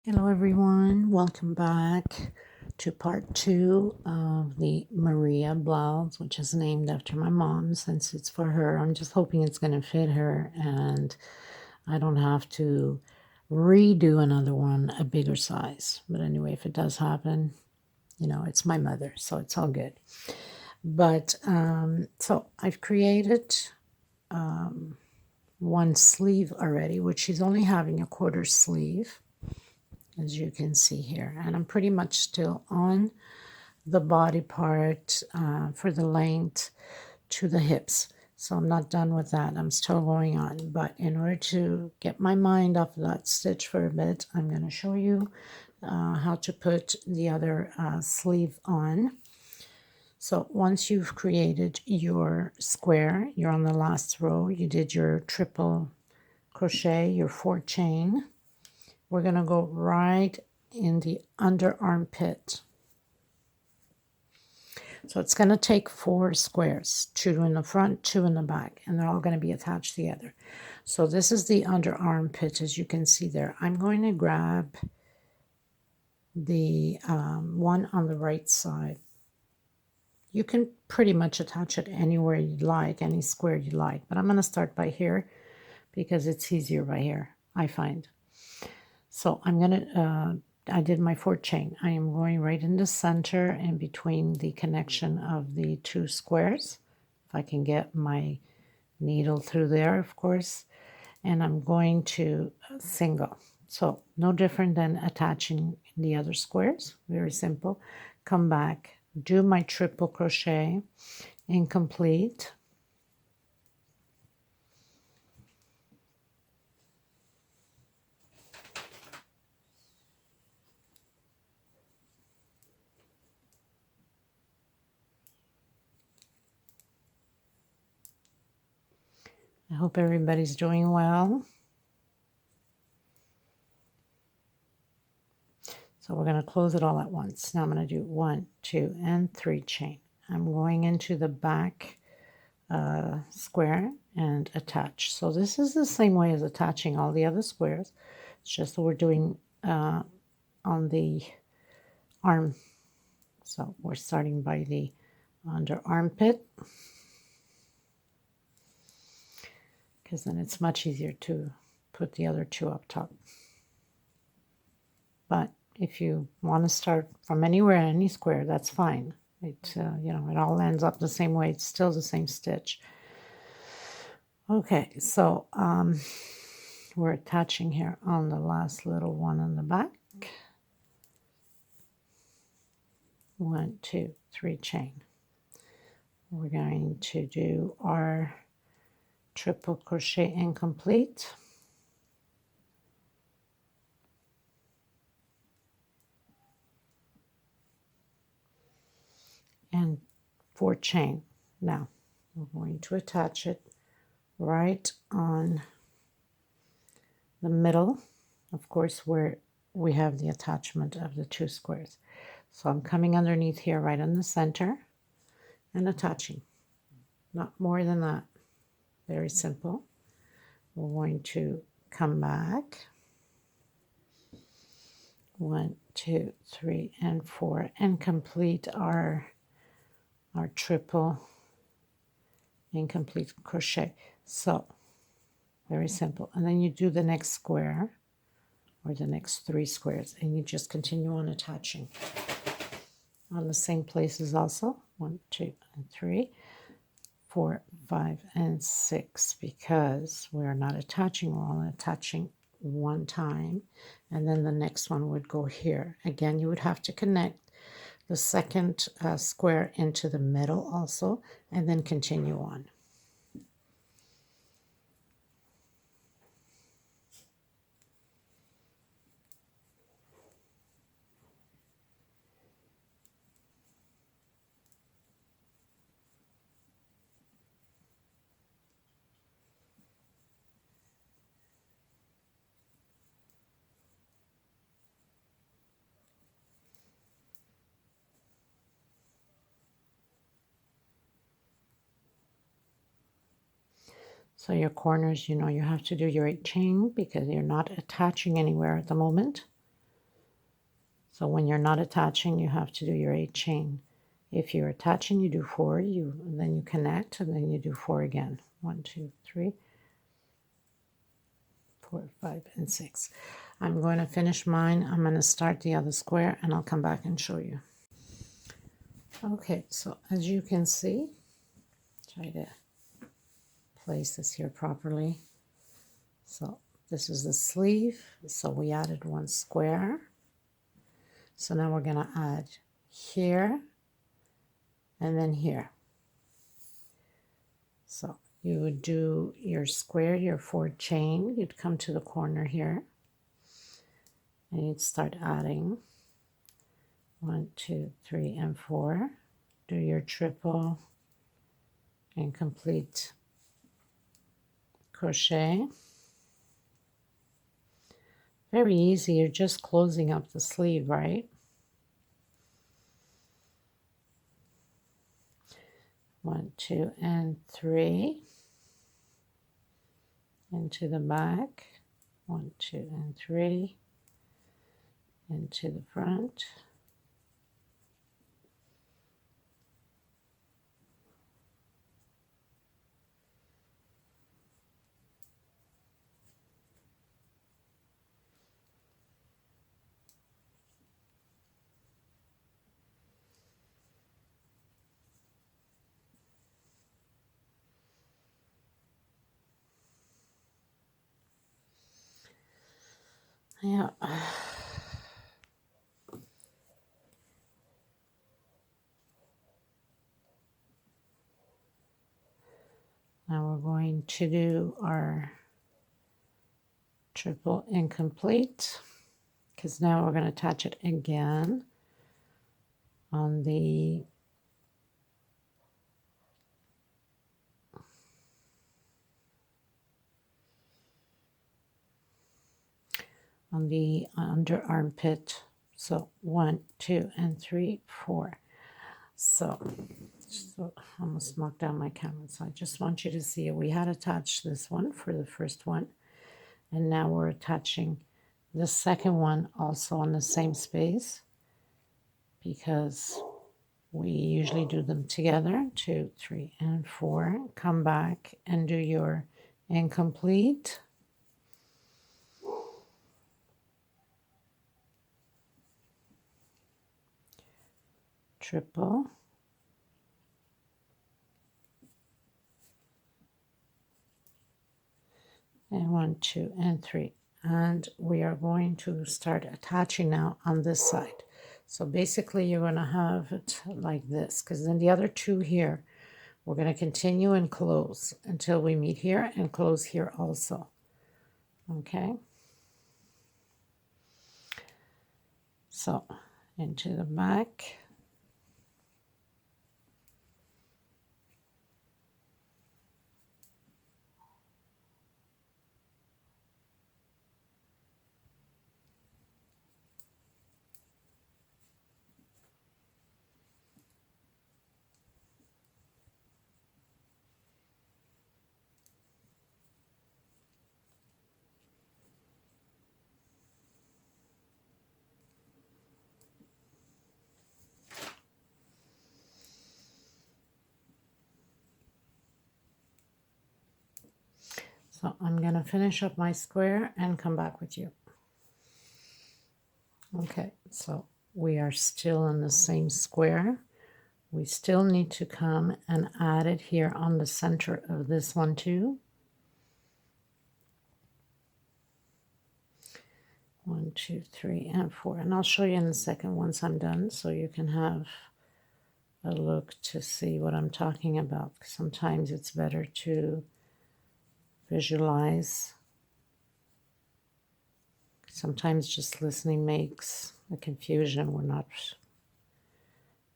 Hello everyone, welcome back to part 2 of the Maria blouse, which is named after my mom since it's for her. I'm just hoping it's going to fit her and I don't have to redo another one a bigger size. But anyway, if it does happen, it's my mother, so it's all good. But so I've created one sleeve already, which she's only having a quarter sleeve, as you can see here, and I'm pretty much still on the body part for the length to the hips, so I'm not done with that. I'm still going on, but in order to get my mind off of that stitch for a bit, I'm going to show you how to put the other sleeve on. So once you've created your square, you're on the last row, you did your triple crochet, your 4 chain. We're going to go right in the under armpit. So it's going to take 4 squares, 2 in the front, 2 in the back, and they're all going to be attached together. So this is the under armpit, as you can see there. I'm going to grab the one on the right side. You can pretty much attach it anywhere you'd like, any square you like, but I'm going to start by here because it's easier by here, I find. So I'm going to, I did my 4 chain. I am going right in the center and between the connection of the 2 squares. If I can get my needle through there, of course. And I'm going to single. So no different than attaching the other squares. Very simple. Come back, do my triple crochet, incomplete. I hope everybody's doing well. So we're going to close it all at once. Now I'm going to do 1, 2, and 3 chain. I'm going into the back square and attach. So this is the same way as attaching all the other squares. It's just that we're doing on the arm. So we're starting by the under armpit, because then it's much easier to put the other 2 up top. But if you want to start from anywhere, any square, that's fine. It, it all ends up the same way. It's still the same stitch. Okay, so we're attaching here on the last little one on the back. 1, 2, 3 chain. We're going to do our triple crochet incomplete. And 4 chain. Now we're going to attach it right on the middle, of course, where we have the attachment of the 2 squares. So I'm coming underneath here right in the center and attaching. Not more than that. Very simple. We're going to come back. 1, 2, 3, and 4, and complete our triple incomplete crochet. So very simple. And then you do the next square or the next 3 squares, and you just continue on attaching on the same places also. 1, 2, and 3, 4, 5, and 6, because we're not attaching, we're only attaching 1 time, and then the next one would go here. Again, you would have to connect the second square into the middle also, and then continue on. So your corners, you have to do your 8 chain because you're not attaching anywhere at the moment. So when you're not attaching, you have to do your 8 chain. If you're attaching, you do 4, then you connect, and then you do 4 again. 1, 2, 3, 4, 5, and 6. I'm going to finish mine. I'm going to start the other square, and I'll come back and show you. Okay, so as you can see, try to place this here properly. So this is the sleeve. So we added 1 square. So now we're going to add here and then here. So you would do your square, your 4 chain. You'd come to the corner here and you'd start adding 1, 2, 3, and 4. Do your triple and complete crochet. Very easy. You're just closing up the sleeve, right? 1, 2, and 3 into the back. 1, 2, and 3 into the front. Yeah. Now we're going to do our triple incomplete, because now we're going to attach it again on the under armpit. So 1, 2, and 3, 4. So I almost knocked down my camera. So I just want you to see it. We had attached this one for the first one, and now we're attaching the second one also on the same space, because we usually do them together. 2, 3, and 4. Come back and do your incomplete. Triple. And 1, 2, and 3. And we are going to start attaching now on this side. So basically you're going to have it like this, because then the other 2 here, we're going to continue and close until we meet here and close here also. Okay. So into the back. So I'm going to finish up my square and come back with you. Okay, so we are still in the same square. We still need to come and add it here on the center of this one too. 1, 2, 3, and 4. And I'll show you in a second once I'm done, so you can have a look to see what I'm talking about. Sometimes it's better to visualize. Sometimes just listening makes a confusion. We're not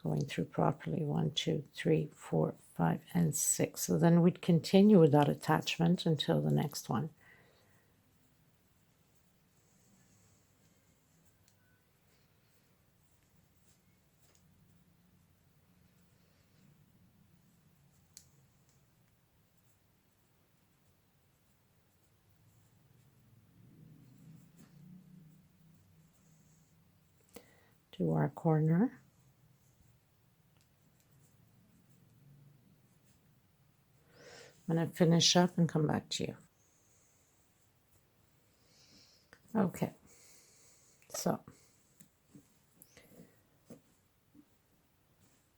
going through properly. 1, 2, 3, 4, 5, and 6. So then we'd continue without attachment until the next one. do our corner. I'm going to finish up and come back to you. Okay, so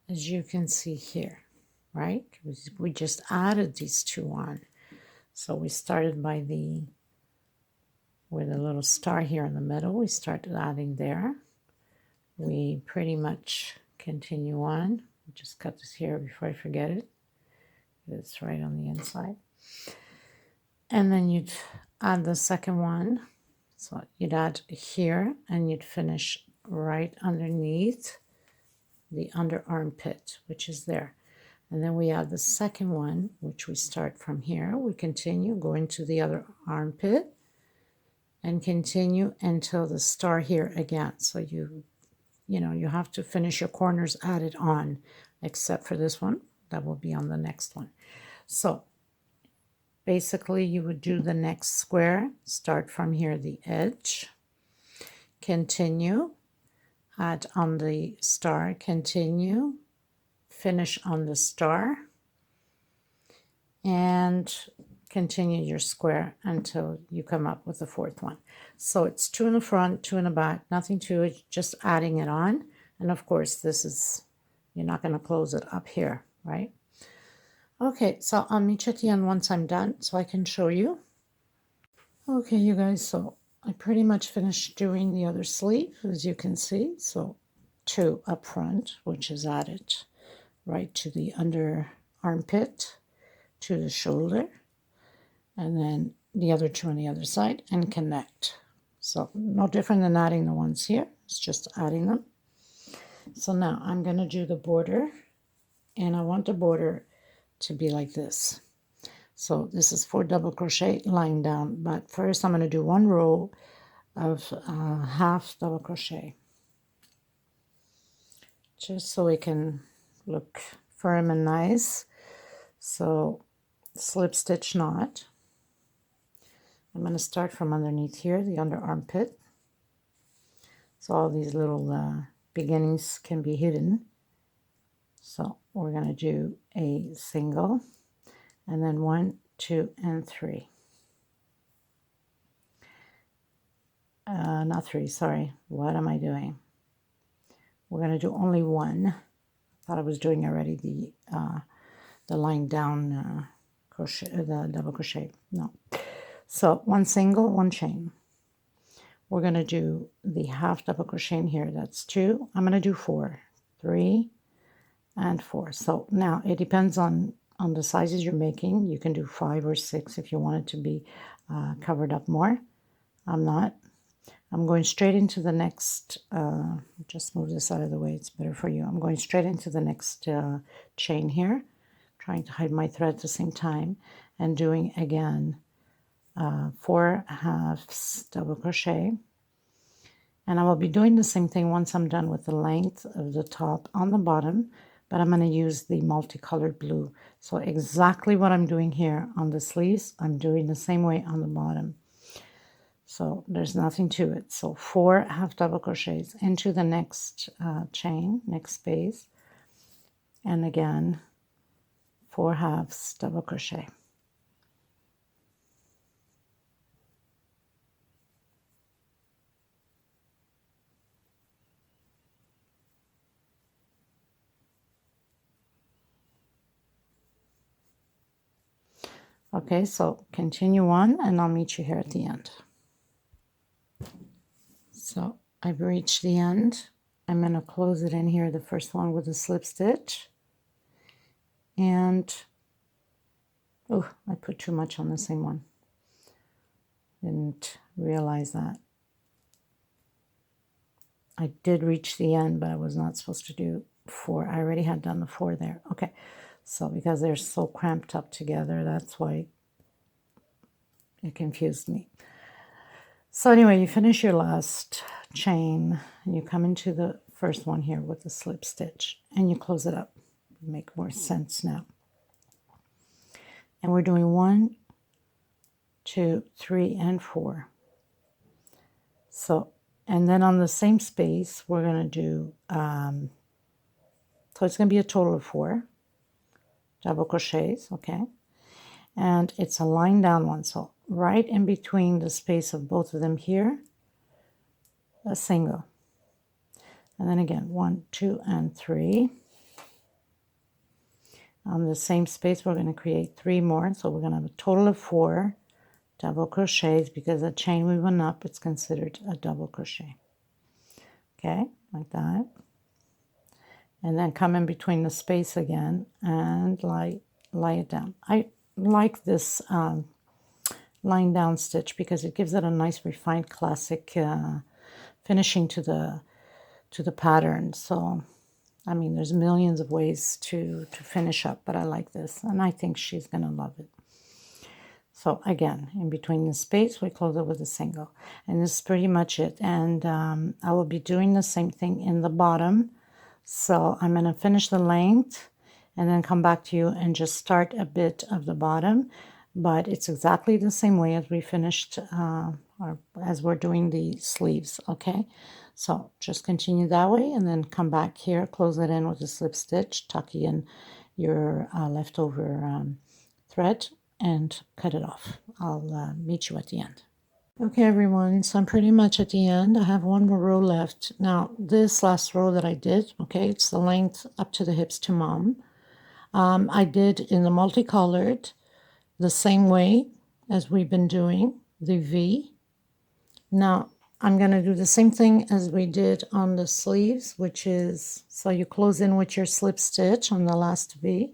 as you can see here, right, we just added these two on. So we started by with a little star here in the middle. We started adding there. We pretty much continue on. Just cut this here before I forget it. It's right on the inside. And then you'd add the second one. So you'd add here and you'd finish right underneath the under armpit, which is there. And then we add the second one, which we start from here. We continue going to the other armpit and continue until the star here again. So you have to finish your corners added on, except for this one. That will be on the next one. So basically you would do the next square, start from here, the edge, continue, add on the star, continue, finish on the star, and continue your square until you come up with the fourth one. So it's 2 in the front, 2 in the back, nothing to it, just adding it on. And of course, this is, you're not going to close it up here, right? Okay, so I'll meet you at the end once I'm done so I can show you. Okay, you guys, so I pretty much finished doing the other sleeve, as you can see. So 2 up front, which is added right to the under armpit, to the shoulder, and then the other 2 on the other side, and connect. So no different than adding the ones here, it's just adding them. So now I'm going to do the border, and I want the border to be like this. So this is 4 double crochet lying down, but first I'm going to do 1 row of half double crochet, just so it can look firm and nice. So slip stitch knot. I'm going to start from underneath here, the under armpit, so all these little beginnings can be hidden. So we're going to do a single, and then 1, 2, and 3. Not 3, sorry. What am I doing? We're going to do only 1. I thought I was doing already the lying down crochet, the double crochet. No. So 1 single, 1 chain. We're going to do the half double crochet in here. That's 2. I'm going to do 4, 3, and 4. So now it depends on the sizes you're making. You can do 5 or 6 if you want it to be covered up more. I'm not. I'm going straight into the next, just move this out of the way, it's better for you. I'm going straight into the next chain here, trying to hide my thread at the same time, and doing again 4 halves double crochet. And I will be doing the same thing once I'm done with the length of the top on the bottom, but I'm going to use the multicolored blue. So exactly what I'm doing here on the sleeves, I'm doing the same way on the bottom. So there's nothing to it. So 4 half double crochets into the next chain, next space, and again 4 halves double crochet. Okay, so continue on, and I'll meet you here at the end. So I've reached the end. I'm going to close it in here, the first one with a slip stitch. And, oh, I put too much on the same one. Didn't realize that. I did reach the end, but I was not supposed to do 4. I already had done the 4 there. Okay, so because they're so cramped up together, that's why it confused me. So anyway, you finish your last chain, and you come into the first one here with the slip stitch, and you close it up. Make more sense now. And we're doing 1, 2, 3, and 4. So And then on the same space, we're going to do, so it's going to be a total of 4 double crochets, okay? And it's a line down one, so right in between the space of both of them here, a single. And then again, 1, 2, and 3. On the same space, we're going to create 3 more, so we're going to have a total of 4 double crochets. Because a chain we went up, it's considered a double crochet. Okay, like that. And then come in between the space again and lay it down. I like this line down stitch because it gives it a nice refined classic finishing to the pattern. So I mean, there's millions of ways to finish up, but I like this, and I think she's gonna love it. So again, in between the space, we close it with a single, and this is pretty much it. And I will be doing the same thing in the bottom. So I'm gonna finish the length and then come back to you and just start a bit of the bottom, but it's exactly the same way as we finished or as we're doing the sleeves, okay? So just continue that way and then come back here, close it in with a slip stitch, tuck in your leftover thread and cut it off. I'll meet you at the end. Okay, everyone, so I'm pretty much at the end. I have one more row left. Now, this last row that I did, okay, it's the length up to the hips to mom. I did in the multicolored the same way as we've been doing, the V. Now, I'm going to do the same thing as we did on the sleeves, which is, so you close in with your slip stitch on the last V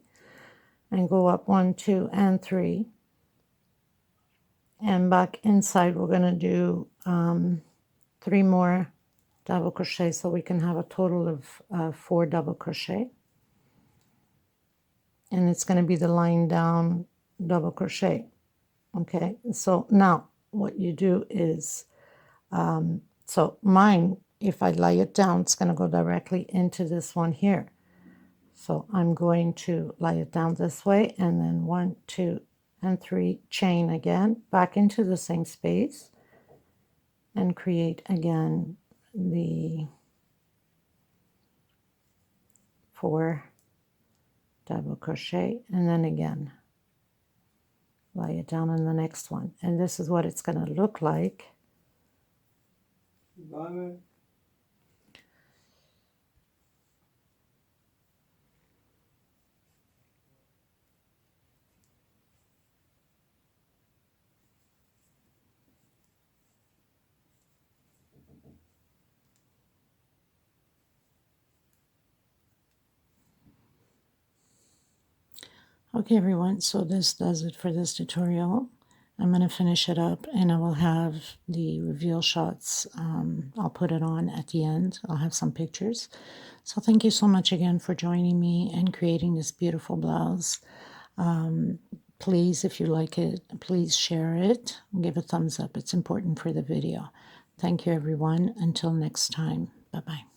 and go up 1, 2, and 3. And back inside, we're going to do 3 more double crochet, so we can have a total of 4 double crochet. And it's going to be the line down double crochet. Okay, so now what you do is, so mine, if I lay it down, it's going to go directly into this one here. So I'm going to lay it down this way, and then 1, 2, and 3, chain again, back into the same space, and create again the 4 double crochet, and then again lay it down in the next one. And this is what it's going to look like. Okay, everyone, so this does it for this tutorial. I'm going to finish it up, and I will have the reveal shots. I'll put it on at the end. I'll have some pictures. So thank you so much again for joining me and creating this beautiful blouse. Please, if you like it, please share it. Give a thumbs up. It's important for the video. Thank you, everyone. Until next time. Bye-bye.